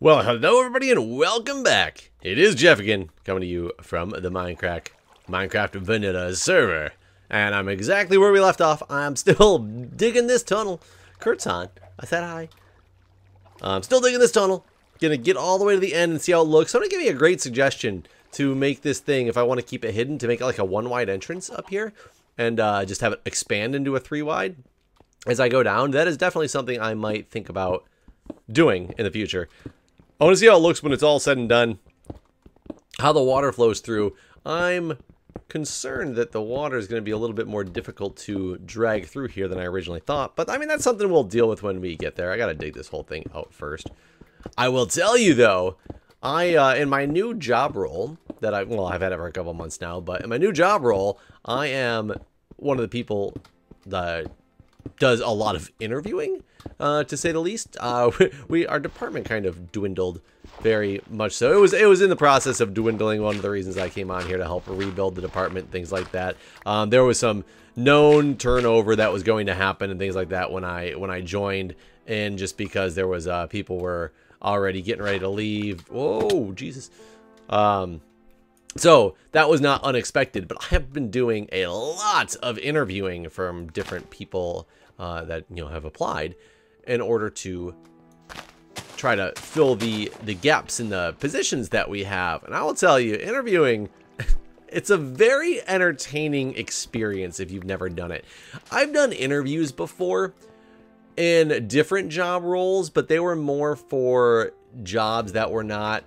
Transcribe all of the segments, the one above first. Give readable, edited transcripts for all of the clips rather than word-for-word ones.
Well, hello everybody and welcome back. It is Jeff again, coming to you from the Minecraft Vanilla server. And I'm exactly where we left off. I'm still digging this tunnel. Kurt's on. I said hi. I'm still digging this tunnel. Gonna get all the way to the end and see how it looks. I'm gonna give you a great suggestion to make this thing, if I want to keep it hidden, to make it like a 1-wide entrance up here. And just have it expand into a 3-wide as I go down. That is definitely something I might think about doing in the future. I want to see how it looks when it's all said and done, how the water flows through. I'm concerned that the water is going to be a little bit more difficult to drag through here than I originally thought. But, I mean, that's something we'll deal with when we get there. I got to dig this whole thing out first. I will tell you, though, in my new job role, that I've had it for a couple months now, but in my new job role, I am one of the people that does a lot of interviewing. To say the least. Our department kind of dwindled very much so. It was in the process of dwindling. One of the reasons I came on here to help rebuild the department, things like that. There was some known turnover that was going to happen and things like that when I joined, and just because there was people were already getting ready to leave. Whoa, Jesus. So that was not unexpected, but I have been doing a lot of interviewing from different people that have applied, in order to try to fill the gaps in the positions that we have. And I will tell you, interviewing, it's a very entertaining experience if you've never done it. I've done interviews before in different job roles, but they were more for jobs that were not,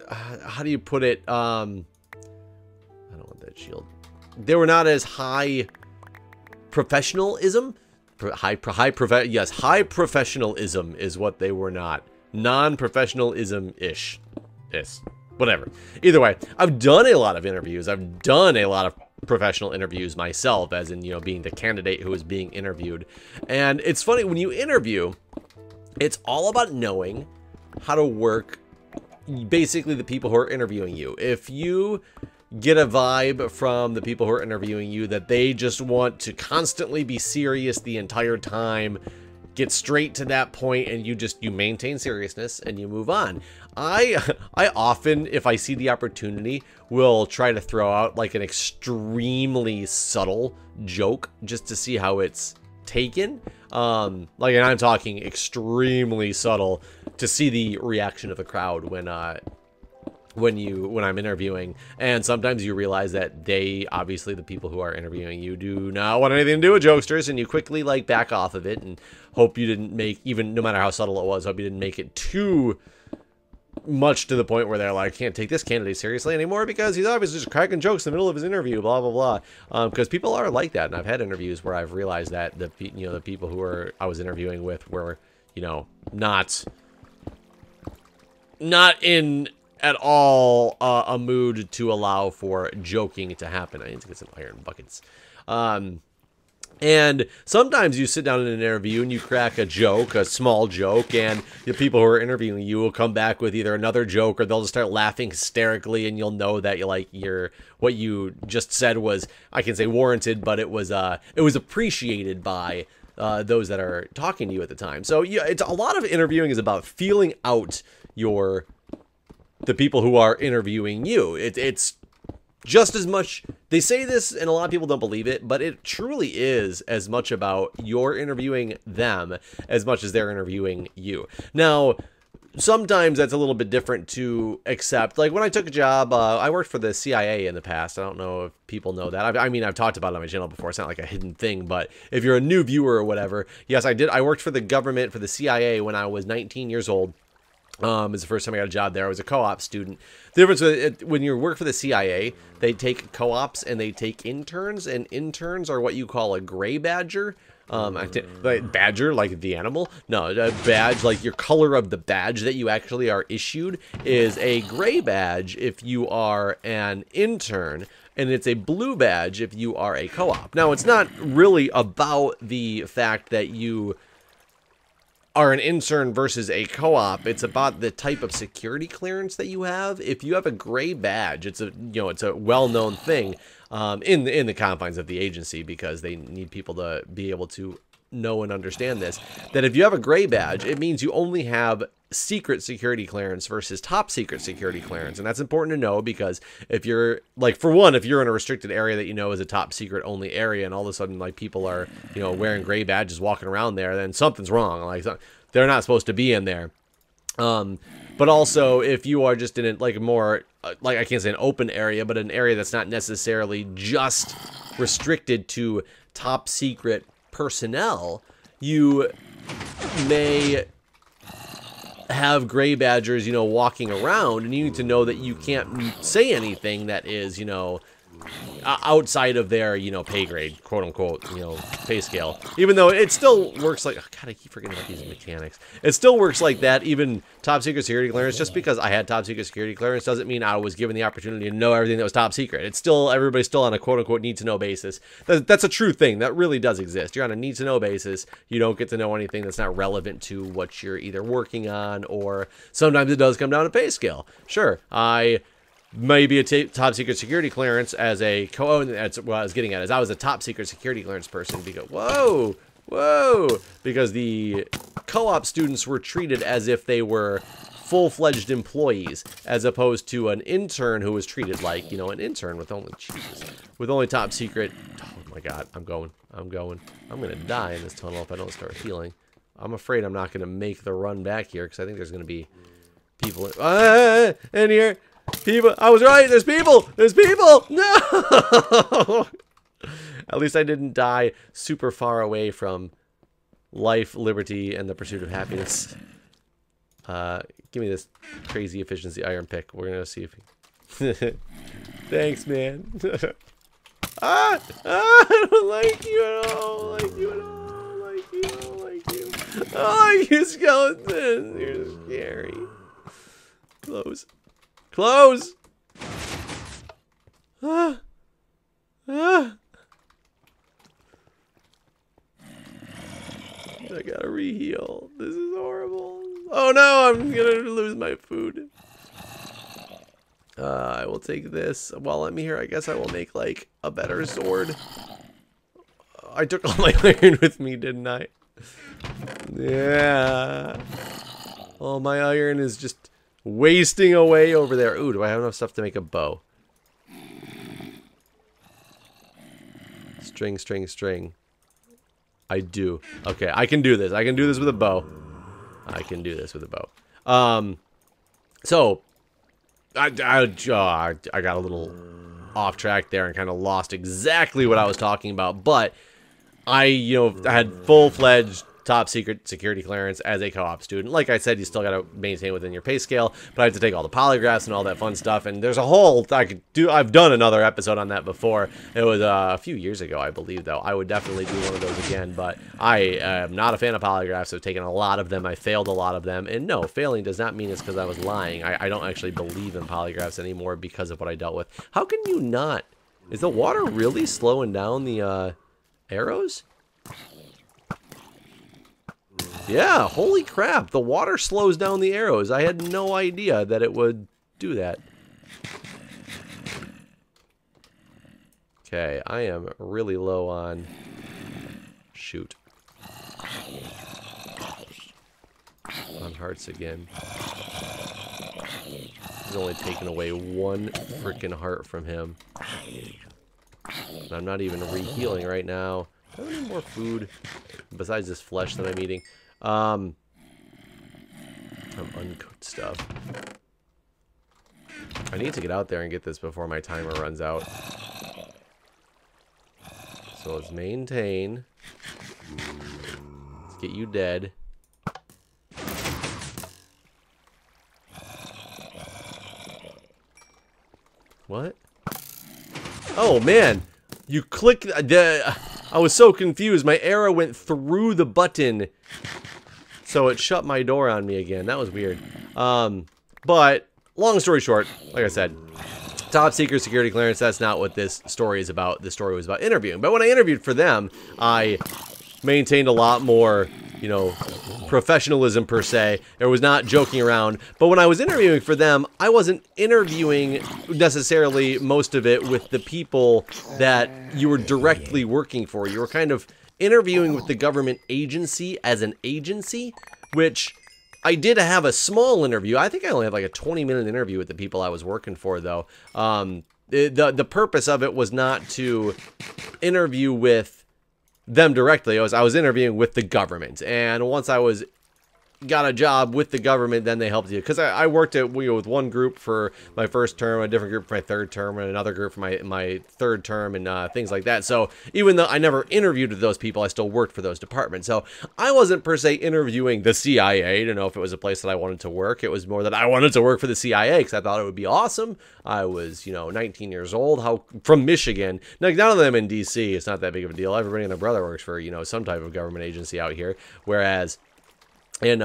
how do you put it? I don't want that shield. They were not as high professionalism. High professionalism is what they were not. Non-professionalism-ish. Yes. Whatever. Either way, I've done a lot of interviews. I've done a lot of professional interviews myself, as in, being the candidate who is being interviewed. And it's funny, when you interview, it's all about knowing how to work basically the people who are interviewing you. If you get a vibe from the people who are interviewing you that they just want to constantly be serious the entire time, get straight to that point, and you maintain seriousness and you move on. I often, if I see the opportunity, will try to throw out like an extremely subtle joke just to see how it's taken. And I'm talking extremely subtle, to see the reaction of the crowd when I'm interviewing. And sometimes you realize that obviously the people who are interviewing you do not want anything to do with jokesters, and you quickly back off of it and hope you didn't make, even no matter how subtle it was, hope you didn't make it too much to the point where they're like, can't take this candidate seriously anymore because he's obviously just cracking jokes in the middle of his interview, blah blah blah. Because people are like that, and I've had interviews where I've realized that the people who I was interviewing with were not in at all a mood to allow for joking to happen. I need to get some iron buckets. And sometimes you sit down in an interview and you crack a joke, a small joke, and the people who are interviewing you will come back with either another joke, or they'll just start laughing hysterically, and you'll know that what you just said was, I can say warranted, but it was appreciated by those that are talking to you at the time. So yeah, it's a lot of interviewing is about feeling out the people who are interviewing you. It's just as much, they say this and a lot of people don't believe it, but it truly is as much about you're interviewing them as much as they're interviewing you. Now, sometimes that's a little bit different to accept. Like when I took a job, I worked for the CIA in the past. I don't know if people know that. I mean, I've talked about it on my channel before. It's not like a hidden thing, but if you're a new viewer or whatever, yes, I did. I worked for the government, for the CIA, when I was 19 years old. It's the first time I got a job there. I was a co-op student. The difference with it, when you work for the CIA, they take co-ops and they take interns, and interns are what you call a gray badger. Like badger, like the animal? No, a badge, like your color of the badge that you actually are issued is a gray badge if you are an intern, and it's a blue badge if you are a co-op. Now, it's not really about the fact that you are an intern versus a co-op. It's about the type of security clearance that you have. If you have a gray badge, it's a well-known thing in the confines of the agency, because they need people to be able to know and understand this, that if you have a gray badge, it means you only have secret security clearance versus top secret security clearance. And that's important to know, because if you're like, for one, if you're in a restricted area that you know is a top secret only area, and all of a sudden like people are, you know, wearing gray badges walking around there, then something's wrong. Like, they're not supposed to be in there. But also if you are just in a, like a more, like, I can't say an open area, but an area that's not necessarily just restricted to top secret personnel, you may have gray badgers, you know, walking around, and you need to know that you can't say anything that is, you know, outside of their, you know, pay grade, quote unquote, you know, pay scale. Even though it still works like, oh God, I keep forgetting about these mechanics. It still works like that, even top secret security clearance. Just because I had top secret security clearance doesn't mean I was given the opportunity to know everything that was top secret. It's still, everybody's still on a quote unquote need to know basis. That's a true thing. That really does exist. You're on a need to know basis. You don't get to know anything that's not relevant to what you're either working on, or sometimes it does come down to pay scale. Sure, I maybe a top secret security clearance as a that's what I was getting at, is I was a top secret security clearance person because because the co-op students were treated as if they were full-fledged employees, as opposed to an intern who was treated like, you know, an intern with only, Jesus, with only top secret. Oh my God, I'm gonna die in this tunnel if I don't start healing. I'm afraid I'm not gonna make the run back here, because I think there's gonna be people in here. People, I was right. There's people. There's people. No. At least I didn't die super far away from life, liberty, and the pursuit of happiness. Give me this crazy efficiency iron pick. We're gonna see if. Thanks, man. I don't like you at all. Like you at all. Like you. Don't like you. Oh, you skeleton. You're scary. Close. Close! I gotta reheal. This is horrible. Oh no, I'm gonna lose my food. I will take this. While I'm here, I guess I will make, like, a better sword. I took all my iron with me, didn't I? Yeah. All my iron is just wasting away over there. Ooh, do I have enough stuff to make a bow? String, string, string. I do. Okay, I can do this. I can do this with a bow. I can do this with a bow. So, I got a little off track there and kind of lost exactly what I was talking about. But I, you know, had full-fledged top secret security clearance as a co-op student. Like I said, you still got to maintain within your pay scale, but I had to take all the polygraphs and all that fun stuff. And there's a whole, I've done another episode on that before. It was a few years ago, I believe, though. I would definitely do one of those again, but I am not a fan of polygraphs. I've taken a lot of them. I failed a lot of them. And no, failing does not mean it's because I was lying. I don't actually believe in polygraphs anymore because of what I dealt with. How can you not? Is the water really slowing down the arrows? Yeah, holy crap, the water slows down the arrows. I had no idea that it would do that. Okay, I am really low on... Shoot. On hearts again. He's only taken away one freaking heart from him. And I'm not even re-healing right now. Do I have any more food besides this flesh that I'm eating? Some uncooked stuff. I need to get out there and get this before my timer runs out. So let's maintain. Let's get you dead. What? Oh man, you click I was so confused. My arrow went through the button, so it shut my door on me again. That was weird. But long story short, like I said, top secret security clearance, that's not what this story is about. This story was about interviewing. But when I interviewed for them, I maintained a lot more, you know, professionalism per se. It was not joking around. But when I was interviewing for them, I wasn't interviewing necessarily most of it with the people that you were directly working for. You were kind of interviewing with the government agency as an agency, which I did have a small interview. I think I only had like a 20-minute interview with the people I was working for, though. The purpose of it was not to interview with them directly. I was interviewing with the government, and once I got a job with the government, then they helped you. Because I worked with one group for my first term, a different group for my third term, and another group for my third term, and things like that. So even though I never interviewed with those people, I still worked for those departments. So I wasn't per se interviewing the CIA to know if it was a place that I wanted to work. It was more that I wanted to work for the CIA because I thought it would be awesome. I was, 19 years old, from Michigan. Now, none of them in D.C. It's not that big of a deal. Everybody and their brother works for, some type of government agency out here. Whereas in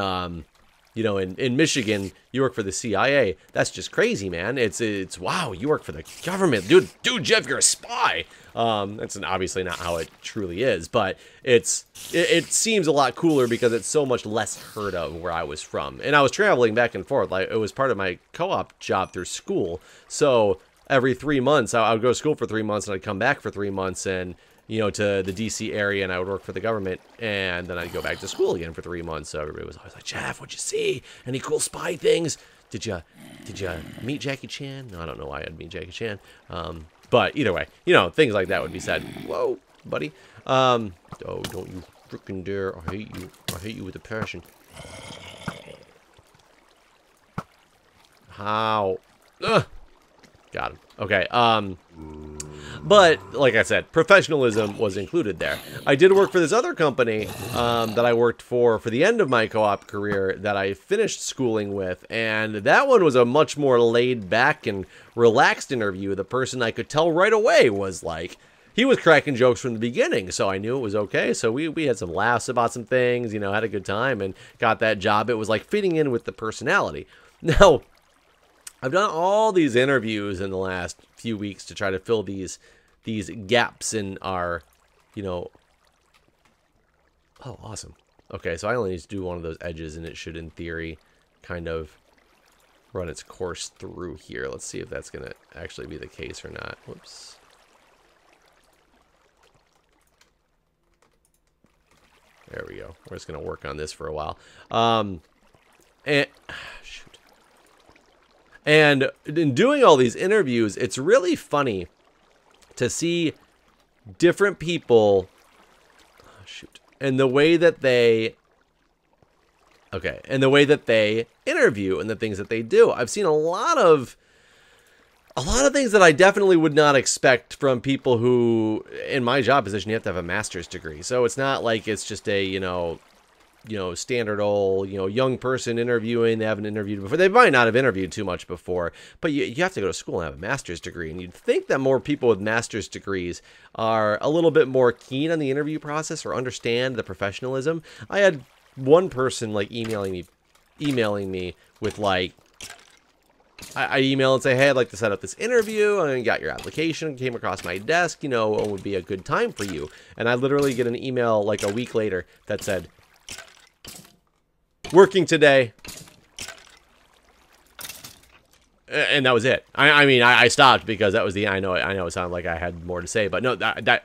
Michigan, you work for the CIA. That's just crazy, man. It's wow, you work for the government, dude, Jeff, you're a spy. That's obviously not how it truly is, but it seems a lot cooler because it's so much less heard of where I was from, and I was traveling back and forth. Like, it was part of my co-op job through school, so every 3 months I would go to school for 3 months, and I'd come back for 3 months, and to the DC area, and I would work for the government, and then I'd go back to school again for 3 months. So everybody was always like, Jeff, what'd you see? Any cool spy things? Did you meet Jackie Chan? No, I don't know why I'd meet Jackie Chan. But either way, things like that would be said. Whoa, buddy. Oh, don't you frickin' dare. I hate you. I hate you with a passion. How? Ugh. Got him. Okay, but, like I said, professionalism was included there. I did work for this other company that I worked for the end of my co-op career that I finished schooling with, and that one was a much more laid-back and relaxed interview. The person, I could tell right away, was like, he was cracking jokes from the beginning, so I knew it was okay. So we had some laughs about some things, had a good time, and got that job. It was like fitting in with the personality. Now, I've done all these interviews in the last few weeks to try to fill these gaps in our, Oh, awesome. Okay, so I only need to do one of those edges, and it should, in theory, kind of run its course through here. Let's see if that's going to actually be the case or not. Whoops. There we go. We're just going to work on this for a while. Shoot. And in doing all these interviews, it's really funny to see different people, and the way that they, and the way that they interview and the things that they do. I've seen a lot of things that I definitely would not expect from people who, in my job position, you have to have a master's degree. So it's not like it's just a, standard old, young person interviewing. They haven't interviewed before. They might not have interviewed too much before, but you have to go to school and have a master's degree. And you'd think that more people with master's degrees are a little bit more keen on the interview process or understand the professionalism. I had one person like emailing me with like, I email and say, hey, I'd like to set up this interview. I got your application, came across my desk, what would be a good time for you? And I literally get an email like a week later that said, working today. And that was it. I mean, I stopped because that was the, I know it sounded like I had more to say, but no,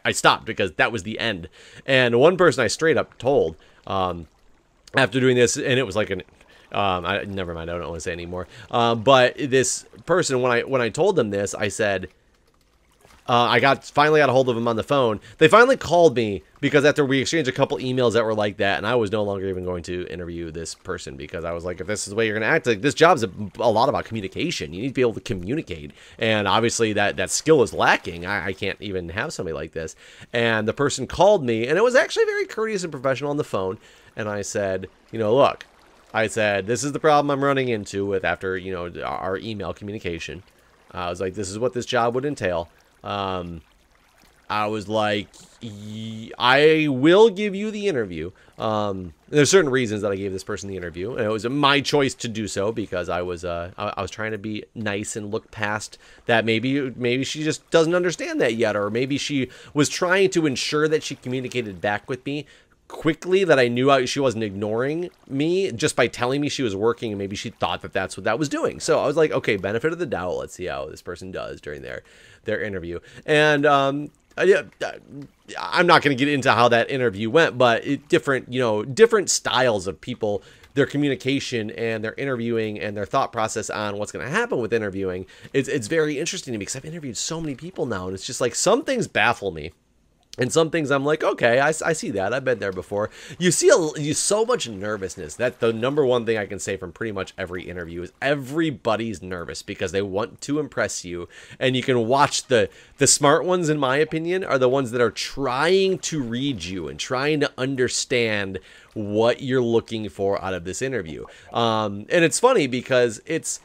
I stopped because that was the end. And one person I straight up told, after doing this, and it was like never mind, I don't want to say anymore. But this person, when I told them this, I said, I finally got a hold of them on the phone. They finally called me because after we exchanged a couple emails that were like that, and I was no longer even going to interview this person because I was like, if this is the way you're going to act, like this job's a lot about communication. You need to be able to communicate, and obviously that skill is lacking. I can't even have somebody like this. And the person called me, and it was actually very courteous and professional on the phone. And I said, look, I said, this is the problem I'm running into with after our email communication. I was like, this is what this job would entail. I was like, I will give you the interview. There's certain reasons that I gave this person the interview, and it was my choice to do so because I was trying to be nice and look past that. Maybe she just doesn't understand that yet, or maybe she was trying to ensure that she communicated back with me quickly, that I knew she wasn't ignoring me just by telling me she was working, and maybe she thought that that's what that was doing. So I was like, okay, benefit of the doubt. Let's see how this person does during their interview. And I'm not going to get into how that interview went, but different styles of people their communication and their interviewing and their thought process on what's going to happen with interviewing. It's very interesting to me because I've interviewed so many people now, and it's just like some things baffle me. And some things I'm like, okay, I see that. I've been there before. You see so much nervousness. That's the number one thing I can say from pretty much every interview is everybody's nervous because they want to impress you. And you can watch the smart ones, in my opinion, are the ones that are trying to read you and trying to understand what you're looking for out of this interview. And it's funny because it's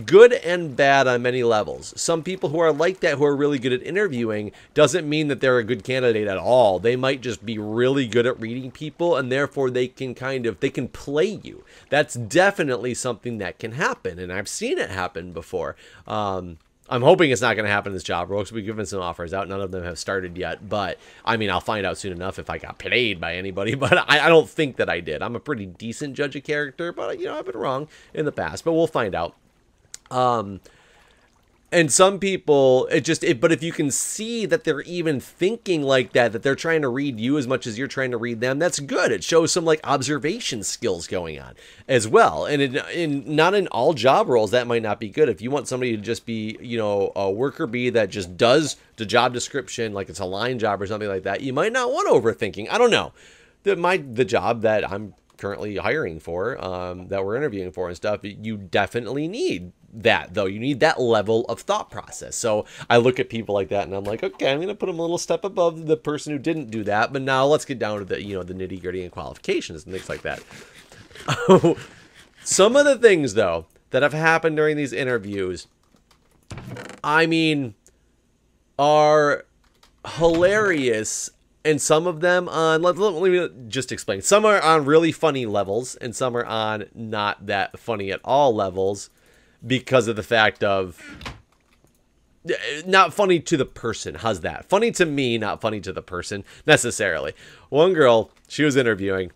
good and bad on many levels. Some people who are like that, who are really good at interviewing, doesn't mean that they're a good candidate at all. They might just be really good at reading people, and therefore they can play you. That's definitely something that can happen, and I've seen it happen before. I'm hoping it's not going to happen in this job role because we've given some offers out. None of them have started yet, but I mean, I'll find out soon enough if I got played by anybody, but I don't think that I did. I'm a pretty decent judge of character, but I've been wrong in the past, but we'll find out. And some people, but if you can see that they're even thinking like that they're trying to read you as much as you're trying to read them, that's good. It shows some like observation skills going on as well. And not in all job roles, that might not be good. If you want somebody to just be, a worker bee that just does the job description, like it's a line job or something like that, you might not want overthinking. I don't know. The job that I'm currently hiring for, that we're interviewing for and stuff, you definitely need that, though. You need that level of thought process. So I look at people like that and I'm like, okay, I'm going to put them a little step above the person who didn't do that. But now let's get down to the, the nitty gritty and qualifications and things like that. Some of the things, though, that have happened during these interviews, I mean, are hilarious. And some of them on, let me just explain. Some are on really funny levels, and some are on not that funny at all levels because of the fact of not funny to the person. How's that? Funny to me, not funny to the person necessarily. One girl, she was interviewing,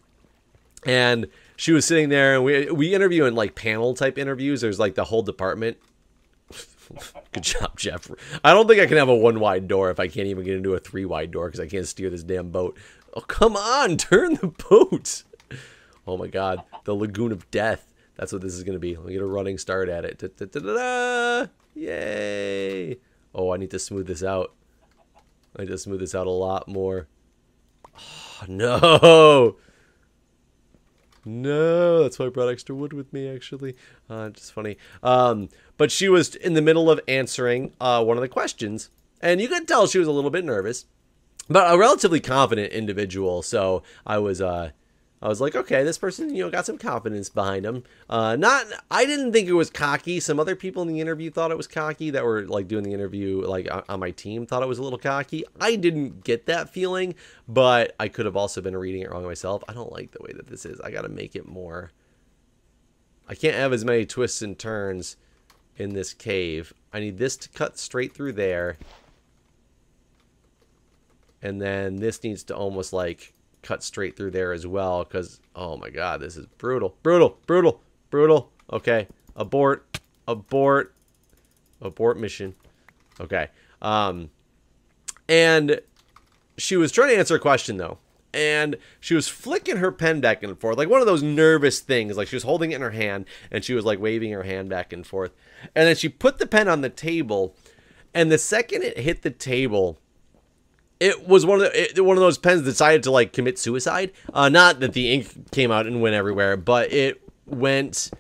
and she was sitting there, and we interview in like panel type interviews. There's like the whole department. Good job, Jeff. I don't think I can have a 1-wide door if I can't even get into a 3-wide door because I can't steer this damn boat. Oh, come on. Turn the boat. Oh, my God. The Lagoon of Death. That's what this is going to be. Let me get a running start at it. Da-da-da-da-da. Yay. Oh, I need to smooth this out. I need to smooth this out a lot more. Oh, no. No, that's why I brought extra wood with me, actually. Just funny. But she was in the middle of answering one of the questions, and you could tell she was a little bit nervous, but a relatively confident individual. So I was like, okay, this person, got some confidence behind him. I didn't think it was cocky. Some other people in the interview thought it was cocky that were like doing the interview, like on my team, thought it was a little cocky. I didn't get that feeling, but I could have also been reading it wrong myself. I don't like the way that this is. I got to make it more. I can't have as many twists and turns in this cave. I need this to cut straight through there. And then this needs to almost like cut straight through there as well, because oh my God, this is brutal. Okay, abort mission. Okay. And she was trying to answer a question though, and she was flicking her pen back and forth, like one of those nervous things. Like she was holding it in her hand and she was like waving her hand back and forth, and then she put the pen on the table, and the second it hit the table, it was one of those pens that decided to like commit suicide. Not that the ink came out and went everywhere, but it went.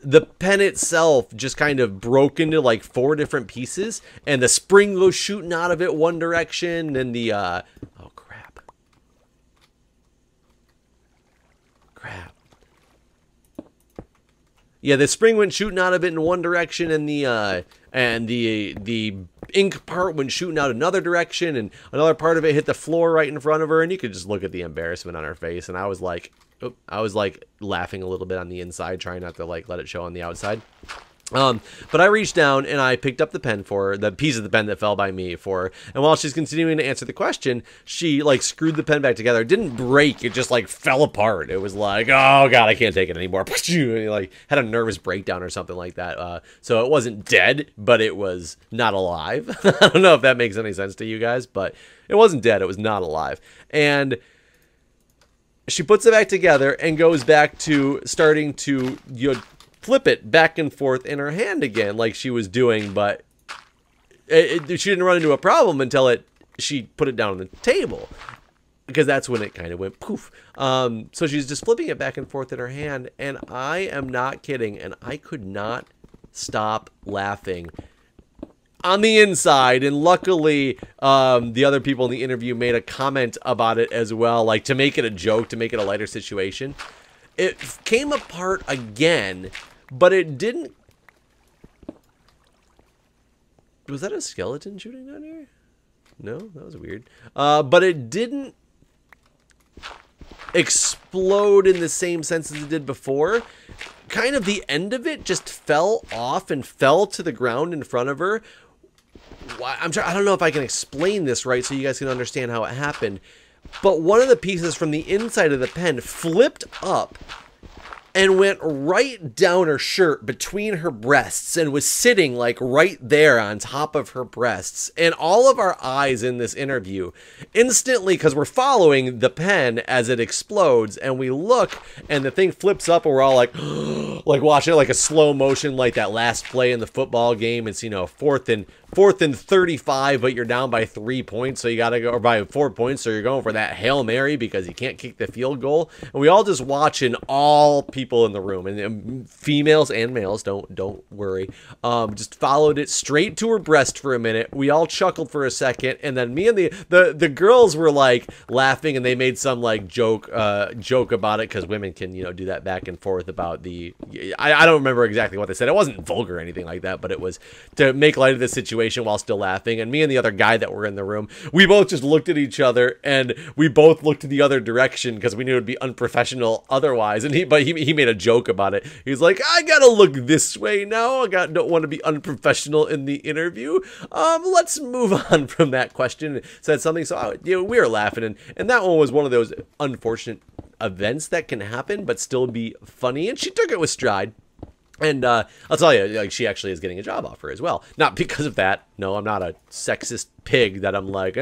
The pen itself just kind of broke into like 4 different pieces, and the spring goes shooting out of it one direction, and the oh crap. Yeah, the spring went shooting out of it in one direction, and the ink part went shooting out another direction, and another part of it hit the floor right in front of her, and you could just look at the embarrassment on her face. And I was like laughing a little bit on the inside, trying not to like let it show on the outside. But I reached down and I picked up the pen for her, the piece of the pen that fell by me for her. And while she's continuing to answer the question, she like screwed the pen back together. It didn't break. It just like fell apart. It was like, oh God, I can't take it anymore. And like had a nervous breakdown or something like that. So it wasn't dead, but it was not alive. I don't know if that makes any sense to you guys, but it wasn't dead. It was not alive. And she puts it back together and goes back to starting to flip it back and forth in her hand again like she was doing, but she didn't run into a problem until she put it down on the table, because that's when it kind of went poof. So she's just flipping it back and forth in her hand, and I am not kidding, and I could not stop laughing on the inside. And luckily the other people in the interview made a comment about it as well, like to make it a joke, to make it a lighter situation. It came apart again, but it didn't. Was that a skeleton shooting down here? No, that was weird. But it didn't explode in the same sense as it did before. Kind of the end of it just fell off and fell to the ground in front of her. I don't know if I can explain this right so you guys can understand how it happened, but one of the pieces from the inside of the pen flipped up and went right down her shirt between her breasts and was sitting like right there on top of her breasts. And all of our eyes in this interview instantly, because we're following the pen as it explodes, and we look and the thing flips up and we're all like like watching it like a slow motion, like that last play in the football game. It's, you know, fourth and 35, but you're down by 3 points, so you gotta go, or by 4 points, so you're going for that Hail Mary because you can't kick the field goal. And we all just watching, all people in the room, and females and males, don't worry, just followed it straight to her breast for a minute. We all chuckled for a second, and then me and the girls were like laughing, and they made some like joke about it, because women can, you know, do that back and forth about the, I don't remember exactly what they said. It wasn't vulgar or anything like that, but it was to make light of the situation while still laughing. And me and the other guy that were in the room, we both just looked at each other, and we both looked in the other direction because we knew it would be unprofessional otherwise. And he made a joke about it. He's like, I gotta look this way now. Don't want to be unprofessional in the interview. Let's move on from that question. Said something. So you know, we were laughing, and that one was one of those unfortunate events that can happen but still be funny. And she took it with stride. And I'll tell you, like, she actually is getting a job offer as well. Not because of that. No, I'm not a sexist pig that I'm like,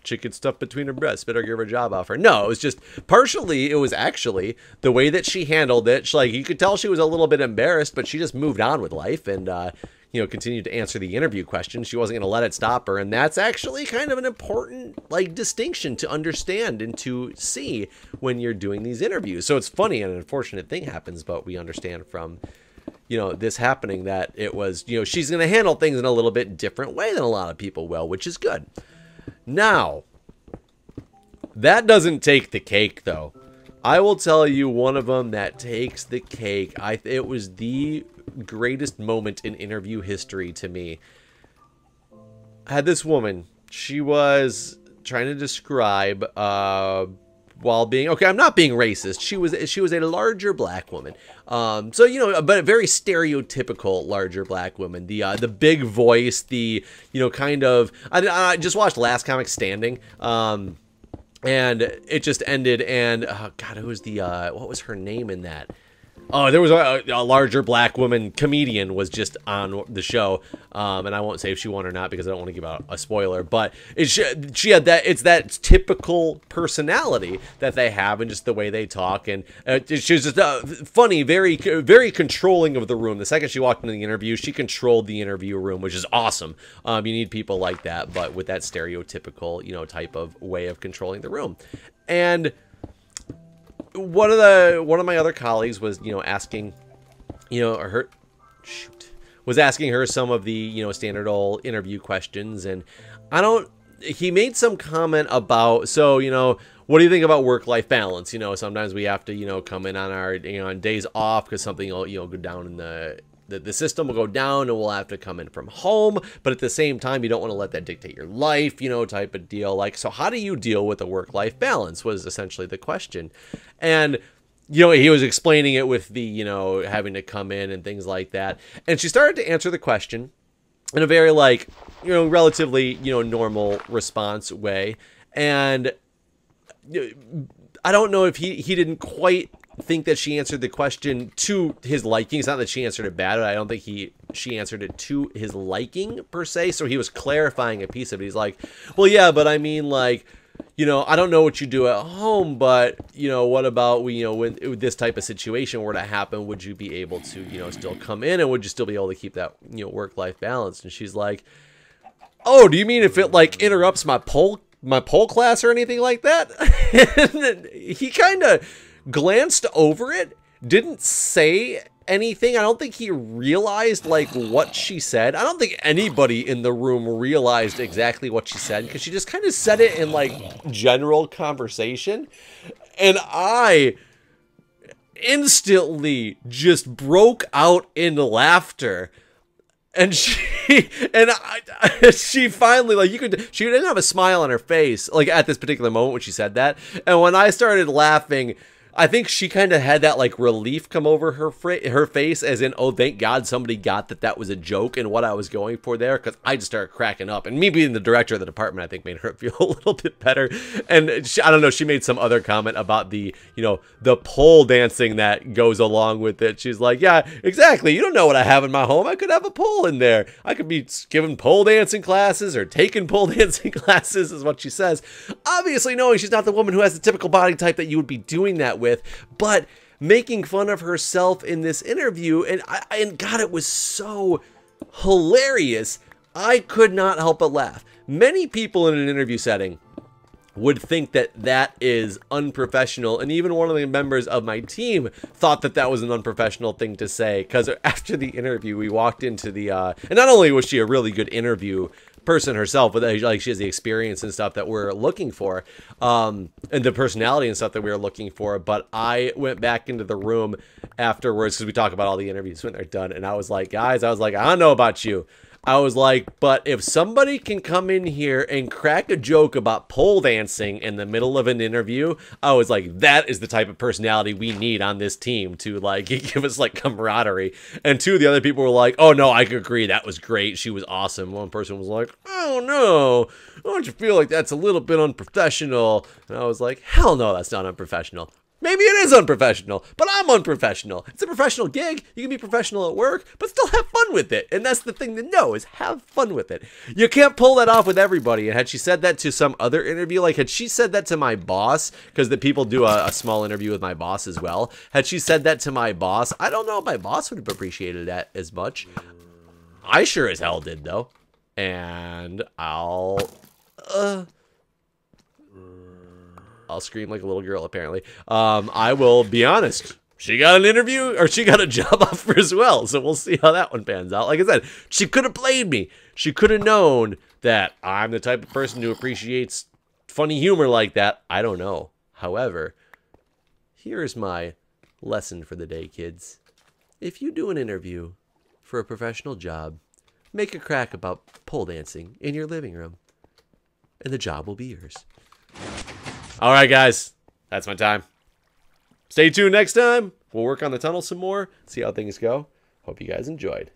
chicken stuff between her breasts, better give her a job offer. No, it was just partially, it was actually the way that she handled it. Like, you could tell she was a little bit embarrassed, but she just moved on with life and, you know, continued to answer the interview questions. She wasn't going to let it stop her. And that's actually kind of an important, like, distinction to understand and to see when you're doing these interviews. So it's funny, and an unfortunate thing happens, but we understand from, you know, this happening that it was, you know, she's going to handle things in a little bit different way than a lot of people will, which is good. Now, that doesn't take the cake, though. I will tell you one of them that takes the cake. It was the greatest moment in interview history to me. I had this woman. She was trying to describe, while being, okay, I'm not being racist. She was a larger black woman. So, you know, but a very stereotypical larger black woman. The big voice, the, you know, kind of, I just watched Last Comic Standing. And it just ended, and oh God, who was what was her name in that? Oh, there was a larger black woman comedian was just on the show, and I won't say if she won or not because I don't want to give out a spoiler. But she had that. It's that typical personality that they have, and just the way they talk. And she was just funny, very controlling of the room. The second she walked into the interview, she controlled the interview room, which is awesome. You need people like that, but with that stereotypical, you know, type of way of controlling the room. And one of my other colleagues was, you know, asking, you know, was asking her some of the, you know, standard old interview questions, and he made some comment about, so, you know, what do you think about work-life balance? You know, sometimes we have to, you know, come in on our, you know, on days off because something will, you know, go down in the system will go down, and we'll have to come in from home, but at the same time, you don't want to let that dictate your life, you know, type of deal. Like, so how do you deal with a work-life balance was essentially the question. And, you know, he was explaining it with the, you know, having to come in and things like that. And she started to answer the question in a very, like, you know, relatively, you know, normal response way. And I don't know if he didn't quite think that she answered the question to his liking. It's not that she answered it bad, but I don't think she answered it to his liking per se. So he was clarifying a piece of it. He's like, well, yeah, but I mean, like, you know, I don't know what you do at home, but, you know, what about, you know, when this type of situation were to happen, would you be able to, you know, still come in, and would you still be able to keep that, you know, work-life balance? And she's like, oh, do you mean if it, like, interrupts my pole class or anything like that? And he kind of glanced over it, didn't say anything. I don't think he realized, like, what she said. I don't think anybody in the room realized exactly what she said, because she just kind of said it in, like, general conversation. And I instantly just broke out in laughter. And she finally, like, she didn't have a smile on her face, like, at this particular moment when she said that. And when I started laughing, I think she kind of had that, like, relief come over her face, as in, oh, thank God somebody got that was a joke and what I was going for there, because I just started cracking up. And me being the director of the department, I think, made her feel a little bit better. And she, I don't know, she made some other comment about the, you know, the pole dancing that goes along with it. She's like, yeah, exactly. You don't know what I have in my home. I could have a pole in there. I could be giving pole dancing classes or taking pole dancing classes, is what she says. Obviously knowing she's not the woman who has the typical body type that you would be doing that with, but making fun of herself in this interview, and God, it was so hilarious. I could not help but laugh. Many people in an interview setting would think that that is unprofessional, and even one of the members of my team thought that that was an unprofessional thing to say, because after the interview, we walked into the, and not only was she a really good interview person herself, but like she has the experience and stuff that we're looking for, and the personality and stuff that we were looking for. But I went back into the room afterwards, because we talk about all the interviews when they're done, and I was like, guys, I don't know about you. I was like, but if somebody can come in here and crack a joke about pole dancing in the middle of an interview, I was like, that is the type of personality we need on this team to, like, give us, like, camaraderie. And two of the other people were like, oh no, I could agree, that was great, she was awesome. One person was like, oh no, don't you feel like that's a little bit unprofessional? And I was like, hell no, that's not unprofessional. Maybe it is unprofessional, but I'm unprofessional. It's a professional gig. You can be professional at work, but still have fun with it. And that's the thing to know, is have fun with it. You can't pull that off with everybody. And had she said that to some other interview, like had she said that to my boss, because the people do a small interview with my boss as well. Had she said that to my boss, I don't know if my boss would have appreciated that as much. I sure as hell did, though. And I'll scream like a little girl, apparently. I will be honest. She got an interview, or she got a job offer as well. So we'll see how that one pans out. Like I said, she could have played me. She could have known that I'm the type of person who appreciates funny humor like that. I don't know. However, here's my lesson for the day, kids. If you do an interview for a professional job, make a crack about pole dancing in your living room, and the job will be yours. All right, guys, that's my time. Stay tuned next time. We'll work on the tunnel some more, see how things go. Hope you guys enjoyed.